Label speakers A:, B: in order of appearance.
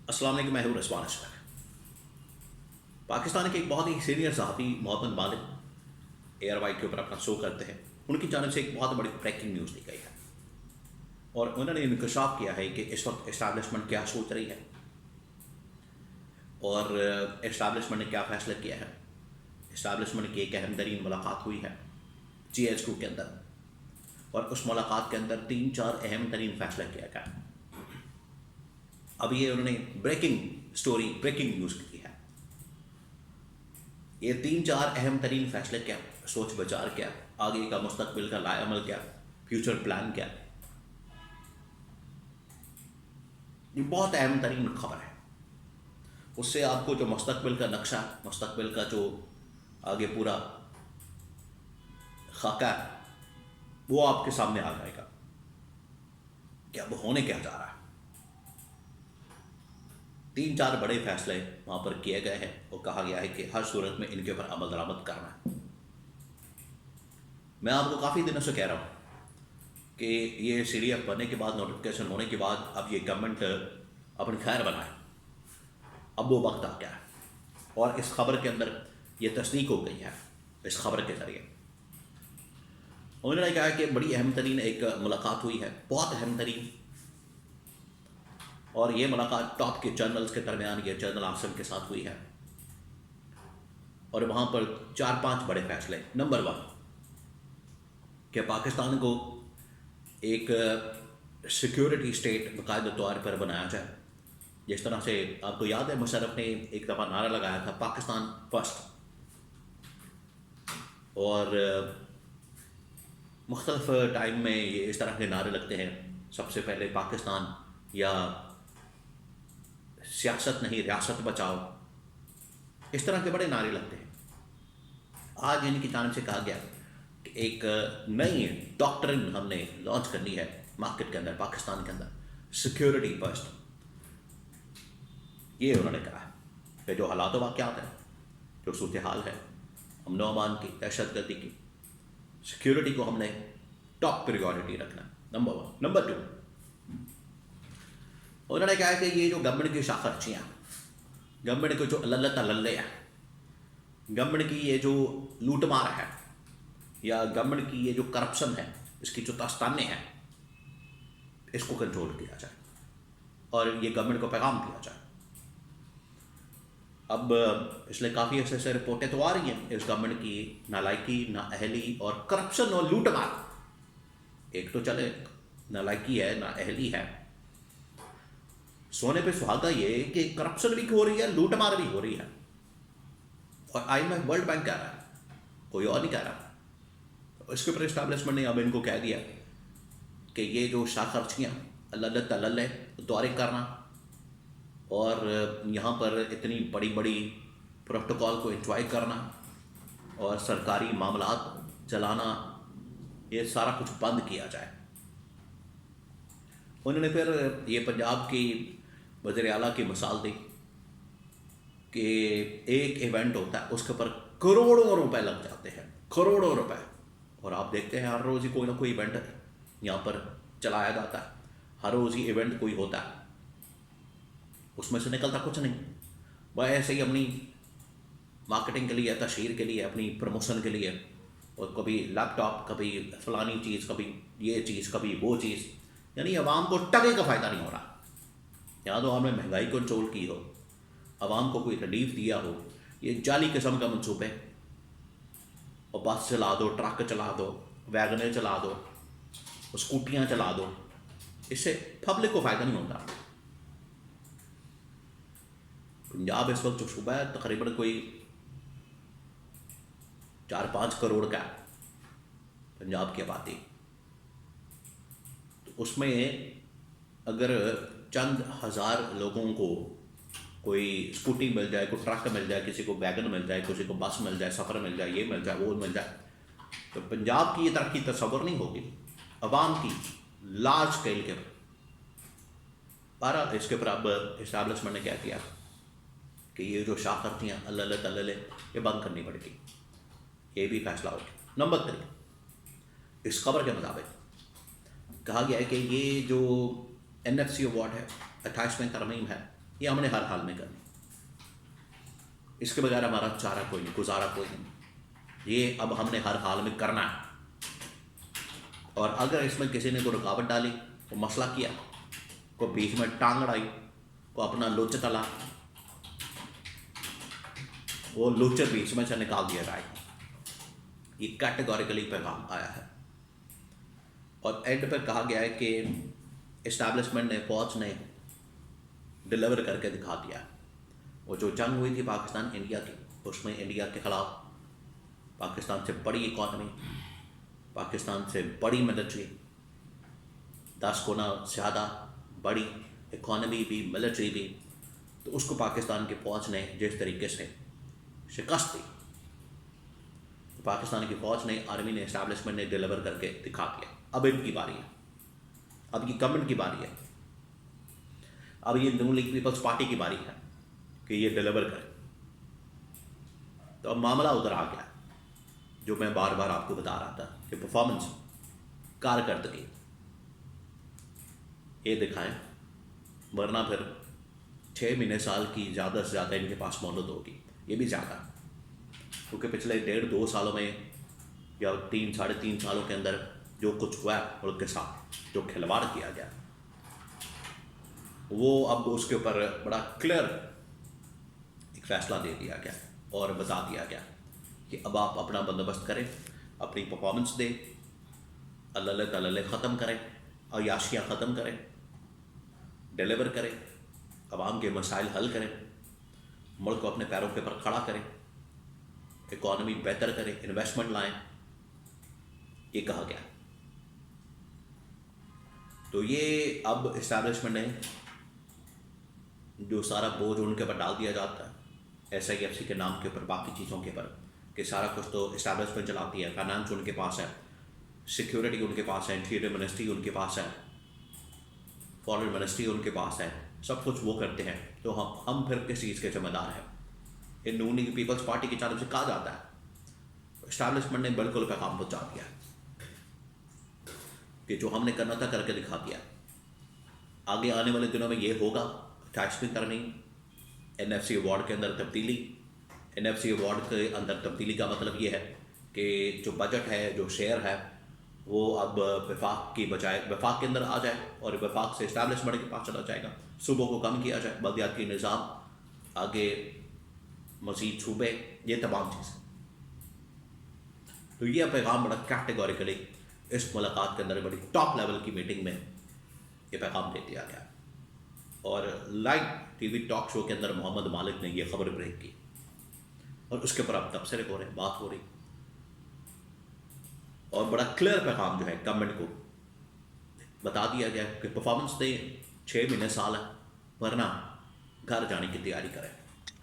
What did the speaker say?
A: अस्सलाम वालेकुम, मैं हूं रिजवान अशरफ। पाकिस्तान के एक बहुत ही सीनियर सहाफ़ी मोहम्मद मालिक एयर वाई के ऊपर अपना शो करते हैं। उनकी जानिब से एक बहुत बड़ी ब्रेकिंग न्यूज़ दी गई है और उन्होंने इंकशाफ किया है कि इस वक्त इस्टाब्लिशमेंट क्या सोच रही है और इस्टाब्लिशमेंट ने क्या फ़ैसला किया है। इस्टाब्लिशमेंट की एक अहम तरीन मुलाकात हुई है GHQ के अंदर और उस मुलाकात के अंदर 3-4 अहम तरीन फ़ैसला किया गया। अब ये उन्होंने ब्रेकिंग न्यूज़ की है। ये 3-4 अहम तरीन फैसले क्या, सोच विचार क्या, आगे का मुस्तकबिल का लाएअमल क्या, फ्यूचर प्लान क्या, ये बहुत अहम तरीन खबर है। उससे आपको जो मुस्तकबिल का नक्शा, मुस्तकबिल का जो आगे पूरा खाका है, वो आपके सामने आ जाएगा कि अब होने क्या जा रहा है। 3-4 बड़े फैसले वहाँ पर किए गए हैं और कहा गया है कि हर सूरत में इनके ऊपर अमल दरामद करना है। मैं आपको काफ़ी दिनों से कह रहा हूँ कि ये CDF बनने के बाद, नोटिफिकेशन होने के बाद, अब ये गवर्नमेंट अपनी खैर बनाए। अब वो वक्त आ गया है और इस खबर के अंदर ये तस्दीक हो गई है। इस खबर के ज़रिए उन्होंने कहा कि बड़ी अहम तरीन एक मुलाकात हुई है, बहुत अहम तरीन, और ये मुलाकात टॉप के जर्नल्स के दरमियान ये जनरल आसिम के साथ हुई है और वहाँ पर 4-5 बड़े फैसले। नंबर 1 कि पाकिस्तान को एक सिक्योरिटी स्टेट बाकायदा तौर पर बनाया जाए। जिस तरह से आपको याद है, मुशर्रफ ने एक दफ़ा नारा लगाया था पाकिस्तान फर्स्ट, और मुख्तलिफ टाइम में ये इस तरह के नारे लगते हैं। सबसे पहले पाकिस्तान, या सियासत नहीं रियासत बचाओ, इस तरह के बड़े नारे लगते हैं। आज इनकी जानिब से कहा गया कि एक नई डॉक्ट्रिन हमने लॉन्च करनी है मार्केट के अंदर, पाकिस्तान के अंदर, सिक्योरिटी फर्स्ट। ये उन्होंने कहा है कि जो हालात वाक़यात हैं, जो सूरत हाल है अमन व अमान की, दहशतगर्दी की, सिक्योरिटी को हमने टॉप प्रायोरिटी रखना, नंबर 1। नंबर 2, उन्होंने कहा कि ये जो गवर्नमेंट की शाखर्चियाँ, गवर्नमेंट के जो लल्ले हैं, गवर्नमेंट की ये जो लूटमार है, या गवर्नमेंट की ये जो करप्शन है, इसकी जो दस्ताने हैं, इसको कंट्रोल किया जाए और ये गवर्नमेंट को पैगाम दिया जाए। अब पिछले काफ़ी अर्से से रिपोर्टें तो आ रही हैं इस गवर्नमेंट की नालायकी, नाअहली और करप्शन और लूटमार। एक तो चले नालायकी है, नाअहली है, सोने पे सुहागा ये कि करप्शन भी हो रही है, लूटमार भी हो रही है, और IMF वर्ल्ड बैंक कह रहा है, कोई और नहीं कह रहा। इसके ऊपर इस्टेब्लिशमेंट ने अब इनको कह दिया कि ये जो शाखर्चियाँ अल्लाह दौरे करना और यहाँ पर इतनी बड़ी बड़ी प्रोटोकॉल को एंजॉय करना और सरकारी मामलात चलाना, ये सारा कुछ बंद किया जाए। उन्होंने फिर ये पंजाब की वज़ीर आला की मिसाल दी कि एक इवेंट होता है, उसके ऊपर करोड़ों रुपए लग जाते हैं, करोड़ों रुपए, और आप देखते हैं हर रोज़ ही कोई ना कोई इवेंट यहाँ पर चलाया जाता है। हर रोज़ ही इवेंट कोई होता है, उसमें से निकलता कुछ नहीं। वह ऐसे ही अपनी मार्केटिंग के लिए, तशहीर के लिए, अपनी प्रमोशन के लिए, और कभी लैपटॉप, कभी फलानी चीज़, कभी ये चीज़, कभी वो चीज़, यानी आवाम को टके का फ़ायदा नहीं हो रहा। या तो आपने महंगाई कंट्रोल की हो, आवाम को कोई रिलीफ दिया हो, ये जाली किस्म का मनसूबे, और बस चला दो, ट्रक चला दो, वैगनें चला दो, स्कूटियाँ चला दो, इससे पब्लिक को फ़ायदा नहीं होता। पंजाब इस वक्त जो सूबा है तकरीबन कोई 4-5 करोड़ का पंजाब की आबादी, तो उसमें अगर चंद हज़ार लोगों को कोई स्कूटी मिल जाए, कोई ट्रक मिल जाए, किसी को वैगन मिल जाए, किसी को बस मिल जाए, सफ़र मिल जाए, ये मिल जाए, वो मिल जाए, तो पंजाब की ये तरक्की तस्वर नहीं होगी अवाम की लार्ज स्केल के पर। इसके ऊपर अब इस्टेब्लिशमेंट ने क्या किया कि ये जो शाखर्चियाँ अल्लाह ये बंद करनी पड़ेगी। ये भी फैसला हो गया। नंबर 3, इस खबर के मुताबिक कहा गया है कि ये जो NFC अवार्ड है, 28वें तरमीम है, ये हमने हर हाल में करनी, इसके बगैर हमारा चारा कोई नहीं, गुजारा कोई नहीं। ये अब हमने हर हाल में करना है। और अगर इसमें किसी ने कोई रुकावट डाली, को मसला किया, को बीच में टांग अड़ाई, को अपना लुच तला, वो लुच बीच में से निकाल दिया जाएगा। ये कैटेगोरिकली पैगाम आया है। और एंड पर कहा गया है कि इस्टेब्लिशमेंट ने, फौज ने डिलीवर करके दिखा दिया। वो जो जंग हुई थी पाकिस्तान इंडिया की, उसमें इंडिया के खिलाफ पाकिस्तान से बड़ी इकॉनमी, पाकिस्तान से बड़ी मिलिट्री, 10 गुना ज़्यादा बड़ी इकॉनमी भी, मिलिट्री भी, तो उसको पाकिस्तान की फ़ौज ने जिस तरीके से शिकस्त दी, तो पाकिस्तान की फ़ौज ने, आर्मी ने, इस्टेब्लिशमेंट ने डिलीवर करके दिखा दिया। अब इनकी बारी है, अब ये गवर्नमेंट की बारी है, अब ये नून लीग पीपल्स पार्टी की बारी है कि ये डिलीवर करे। तो अब मामला उधर आ गया जो मैं बार बार आपको बता रहा था कि परफॉर्मेंस, कारकर्दगी ये दिखाएं, वरना फिर 6 महीने साल की ज़्यादा से ज़्यादा इनके पास मोहलत होगी, ये भी ज़्यादा, क्योंकि पिछले 1.5-2 सालों में या 3-3.5 सालों के अंदर जो कुछ हुआ है मुल्क के साथ, जो खिलवाड़ किया गया, वो अब उसके ऊपर बड़ा क्लियर एक फैसला दे दिया गया और बता दिया गया कि अब आप अपना बंदोबस्त करें, अपनी परफॉर्मेंस दें, अल्लाह तल्ले ख़त्म करें, अयाशियाँ ख़त्म करें, डिलीवर करें, आवाम के मसाइल हल करें, मुल्क को अपने पैरों के ऊपर खड़ा करें, इकॉनमी बेहतर करें, इन्वेस्टमेंट लाएं, ये कहा गया। तो ये अब इस्टेब्लिशमेंट ने जो सारा बोझ उनके ऊपर डाल दिया जाता है SIFC के नाम के ऊपर, बाकी चीज़ों के ऊपर, कि सारा कुछ तो इस्टेब्लिशमेंट चलाती है, फाइनेंस उनके पास है, सिक्योरिटी उनके पास है, इंटीरियर मिनिस्ट्री उनके पास है, फॉरेन मिनिस्ट्री उनके पास है, सब कुछ वो करते हैं। तो हम फिर किस चीज़ के जिम्मेदार हैं? इन नून लीग पीपल्स पार्टी की जानब से कहा जाता है, इस्टेब्लिशमेंट ने बिल्कुल पैगाम पहुँचा दिया कि जो हमने करना था करके दिखा दिया। आगे आने वाले दिनों में ये होगा, टैक्स भी करनी, NFC अवार्ड के अंदर तब्दीली। NFC अवार्ड के अंदर तब्दीली का मतलब ये है कि जो बजट है, जो शेयर है, वो अब वफाक की बजाय वफाक के अंदर आ जाए और वफाक से इस्टेब्लिशमेंट के पास चला जाएगा। सूबों को कम किया जाए, बल्दियाती निज़ाम आगे मज़ीद सूबे, ये तमाम चीज़ें। तो ये पैगाम बड़ा कैटेगोरिकली इस मुलाकात के अंदर बड़ी टॉप लेवल की मीटिंग में ये पैगाम दे दिया गया। और लाइव TV टॉक शो के अंदर मोहम्मद मालिक ने ये खबर ब्रेक की और उसके ऊपर अब तबसरे हो रहे, बात हो रही, और बड़ा क्लियर पैगाम जो है गवर्नमेंट को बता दिया गया कि परफॉर्मेंस दे, 6 महीने साल है, वरना घर जाने की तैयारी करें।